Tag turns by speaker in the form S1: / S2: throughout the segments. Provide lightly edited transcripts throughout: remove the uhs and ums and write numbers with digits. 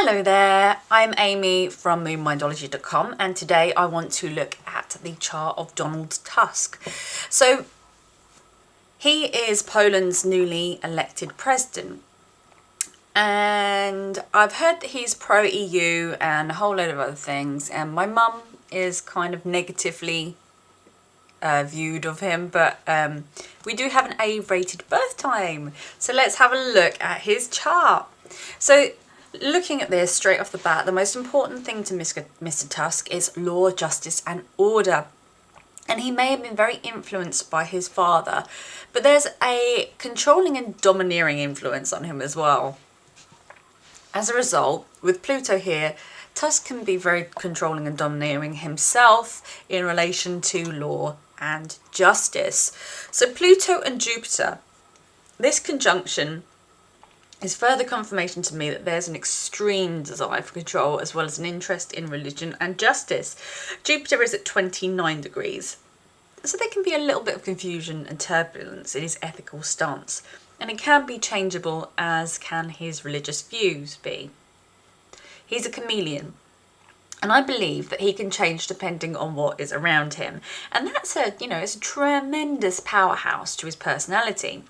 S1: Hello there, I'm Amy from moonmindology.com, and today I want to look at the chart of Donald Tusk. So he is Poland's newly elected president, and I've heard that he's pro-EU and a whole load of other things, and my mum is kind of negatively viewed of him, but we do have an A-rated birth time. So let's have a look at his chart. So looking at this straight off the bat, the most important thing to Mr. Tusk is law, justice and order. And he may have been very influenced by his father, but there's a controlling and domineering influence on him as well. As a result, with Pluto here, Tusk can be very controlling and domineering himself in relation to law and justice. So Pluto and Jupiter, this conjunction is further confirmation to me that there's an extreme desire for control as well as an interest in religion and justice. Jupiter is at 29 degrees, so there can be a little bit of confusion and turbulence in his ethical stance, and it can be changeable, as can his religious views be. He's a chameleon, and I believe that he can change depending on what is around him, and that's it's a tremendous powerhouse to his personality.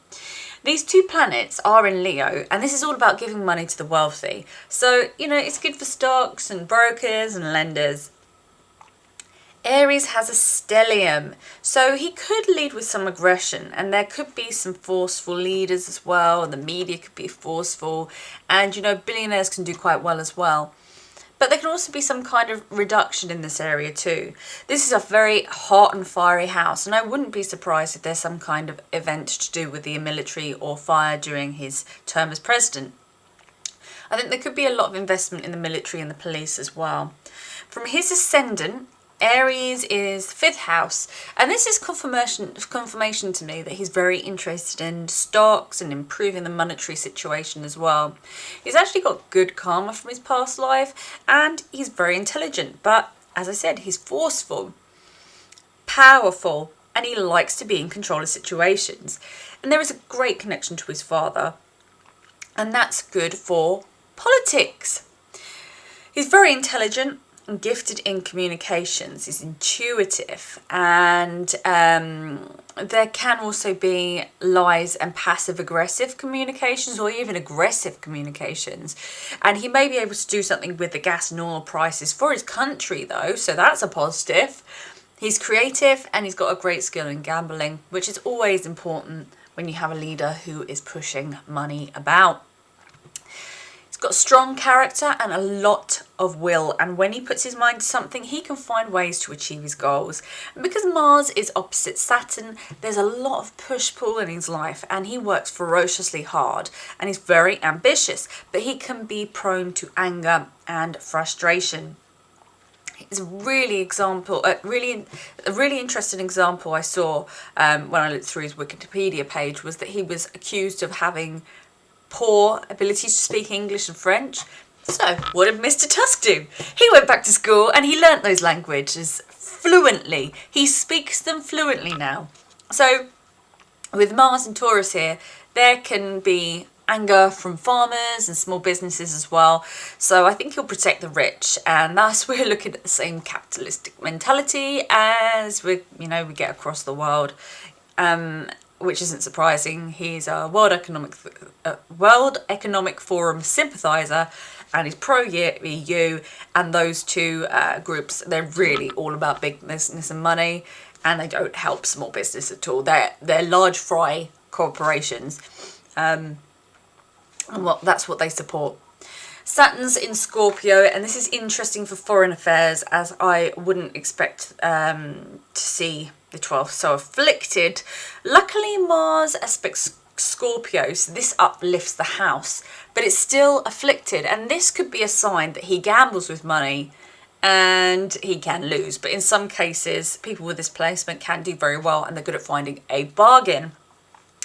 S1: These two planets are in Leo, and this is all about giving money to the wealthy. So, it's good for stocks and brokers and lenders. Aries has a stellium, so he could lead with some aggression, and there could be some forceful leaders as well, and the media could be forceful, and billionaires can do quite well as well. But there can also be some kind of reduction in this area too. This is a very hot and fiery house, and I wouldn't be surprised if there's some kind of event to do with the military or fire during his term as president. I think there could be a lot of investment in the military and the police as well. From his ascendant, Aries is 5th house, and this is confirmation to me that he's very interested in stocks and improving the monetary situation as well. He's actually got good karma from his past life, and he's very intelligent, but as I said, he's forceful, powerful, and he likes to be in control of situations. And there is a great connection to his father, and that's good for politics. He's very intelligent and gifted in communications. He's intuitive, and there can also be lies and passive aggressive communications, or even aggressive communications, and he may be able to do something with the gas and oil prices for his country though, so that's a positive. He's creative, and he's got a great skill in gambling, which is always important when you have a leader who is pushing money about. Got strong character and a lot of will, and when he puts his mind to something, he can find ways to achieve his goals. And because Mars is opposite Saturn, there's a lot of push-pull in his life, and he works ferociously hard, and he's very ambitious, but he can be prone to anger and frustration. It's a really interesting example I saw when I looked through his Wikipedia page, was that he was accused of having poor ability to speak English and French. So what did Mr. Tusk do? He went back to school and he learnt those languages fluently. He speaks them fluently now. So with Mars and Taurus here, there can be anger from farmers and small businesses as well. So I think he'll protect the rich, and thus we're looking at the same capitalistic mentality as we get across the world. Which isn't surprising. He's a World Economic Forum sympathiser, and he's pro-EU, and those two groups, they're really all about big business and money, and they don't help small business at all. They're large fry corporations, and that's what they support. Saturn's in Scorpio, and this is interesting for foreign affairs, as I wouldn't expect to see the 12th so afflicted. Luckily, Mars aspects Scorpio, so this uplifts the house, but it's still afflicted, and this could be a sign that he gambles with money and he can lose. But in some cases, people with this placement can do very well, and they're good at finding a bargain.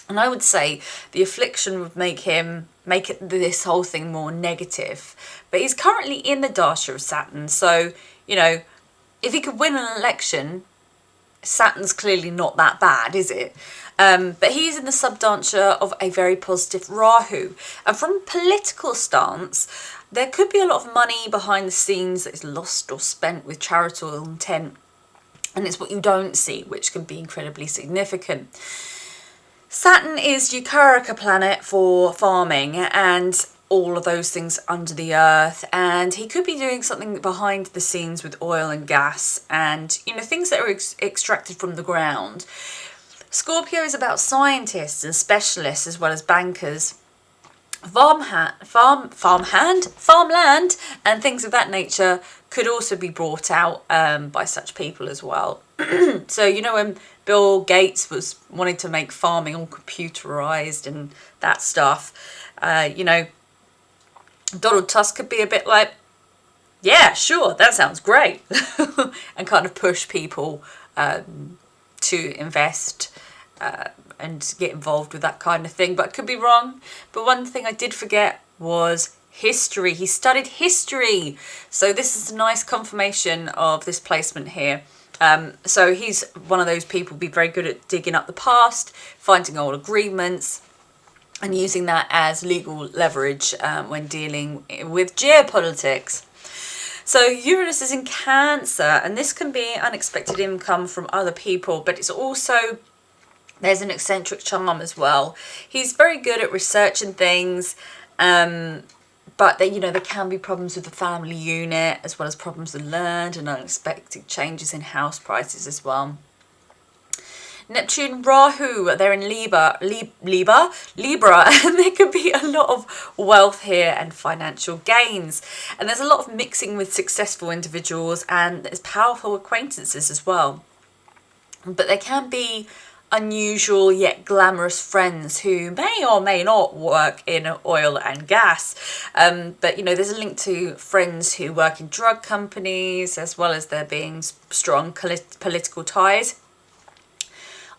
S1: And I would say the affliction would make this whole thing more negative. But he's currently in the dasha of Saturn, so if he could win an election, Saturn's clearly not that bad, is it? But he's in the subdantia of a very positive Rahu. And from a political stance, there could be a lot of money behind the scenes that is lost or spent with charitable intent. And it's what you don't see, which can be incredibly significant. Saturn is your Karaka planet for farming and all of those things under the earth, and he could be doing something behind the scenes with oil and gas and, you know, things that are extracted from the ground. Scorpio is about scientists and specialists as well as bankers. Farmland and things of that nature could also be brought out by such people as well. So, you know, when Bill Gates was wanting to make farming all computerized and that stuff, you know, Donald Tusk could be a bit like, yeah, sure, that sounds great, and kind of push people to invest and get involved with that kind of thing. But I could be wrong. But one thing I did forget was history. He studied history. So this is a nice confirmation of this placement here. So he's one of those people who'd be very good at digging up the past, finding old agreements, and using that as legal leverage when dealing with geopolitics. So Uranus is in Cancer, and this can be unexpected income from other people, but it's also, there's an eccentric charm as well. He's very good at researching things, but they, you know, there can be problems with the family unit, as well as problems with land and unexpected changes in house prices as well. Neptune, Rahu, they're in Libra, and there could be a lot of wealth here and financial gains. And there's a lot of mixing with successful individuals, and there's powerful acquaintances as well. But there can be unusual yet glamorous friends who may or may not work in oil and gas. But, you know, there's a link to friends who work in drug companies, as well as there being strong political ties.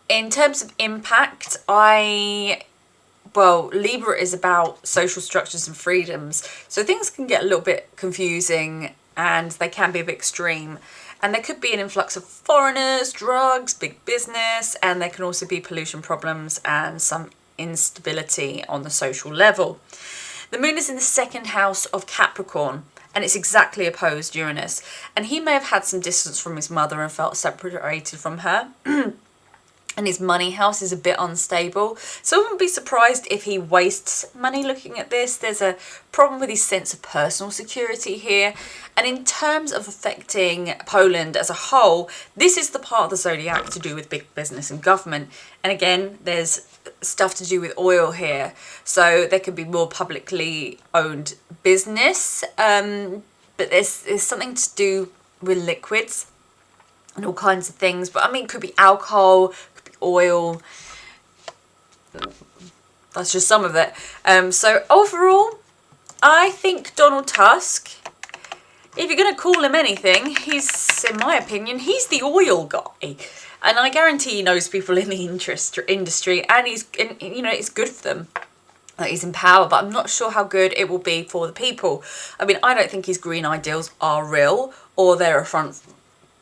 S1: In terms of impact, Libra is about social structures and freedoms. So things can get a little bit confusing and they can be a bit extreme. And there could be an influx of foreigners, drugs, big business, and there can also be pollution problems and some instability on the social level. The moon is in the second house of Capricorn, and it's exactly opposed Uranus. And he may have had some distance from his mother and felt separated from her. And his money house is a bit unstable. So I wouldn't be surprised if he wastes money looking at this. There's a problem with his sense of personal security here. And in terms of affecting Poland as a whole, this is the part of the zodiac to do with big business and government. And again, there's stuff to do with oil here. So there could be more publicly owned business. But there's something to do with liquids and all kinds of things. But I mean, it could be alcohol, oil. That's just some of it. So overall, I think Donald Tusk, if you're going to call him anything, he's, in my opinion, he's the oil guy. And I guarantee he knows people in the industry, and he's, you know, it's good for them that he's in power, but I'm not sure how good it will be for the people. I mean, I don't think his green ideals are real, or they're a front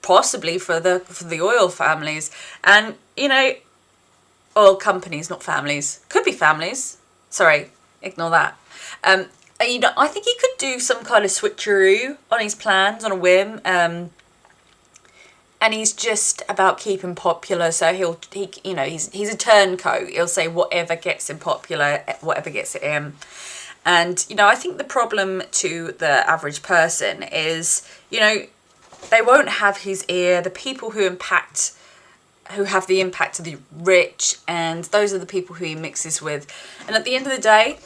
S1: possibly for the oil families. And, you know, oil companies, not families. Could be families. Sorry, ignore that. You know, I think he could do some kind of switcheroo on his plans on a whim. And he's just about keeping popular. So he you know, he's a turncoat. He'll say whatever gets him popular, whatever gets it in. And, you know, I think the problem to the average person is, you know, they won't have his ear. The people who have the impact are the rich, and those are the people who he mixes with. And at the end of the day,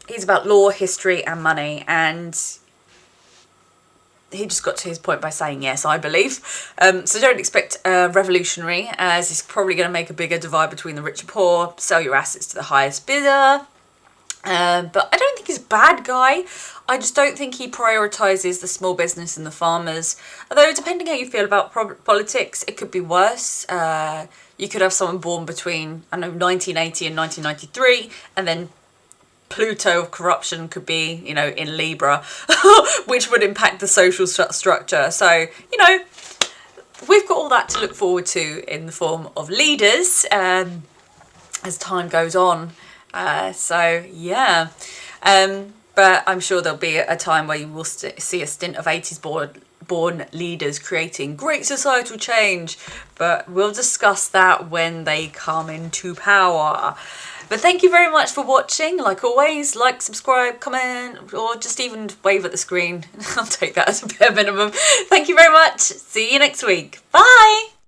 S1: he's about law, history, and money. And he just got to his point by saying yes, I believe. So don't expect a revolutionary, as he's probably going to make a bigger divide between the rich and poor, sell your assets to the highest bidder. But I don't think he's a bad guy. I just don't think he prioritises the small business and the farmers. Although, depending how you feel about politics, it could be worse. You could have someone born between, 1980 and 1993, and then Pluto of corruption could be, you know, in Libra, which would impact the social structure. So, you know, we've got all that to look forward to in the form of leaders as time goes on. So yeah. But I'm sure there'll be a time where you will see a stint of 80s born leaders creating great societal change. But we'll discuss that when they come into power. But thank you very much for watching. Like always, like, subscribe, comment, or just even wave at the screen. I'll take that as a bare minimum. Thank you very much. See you next week. Bye.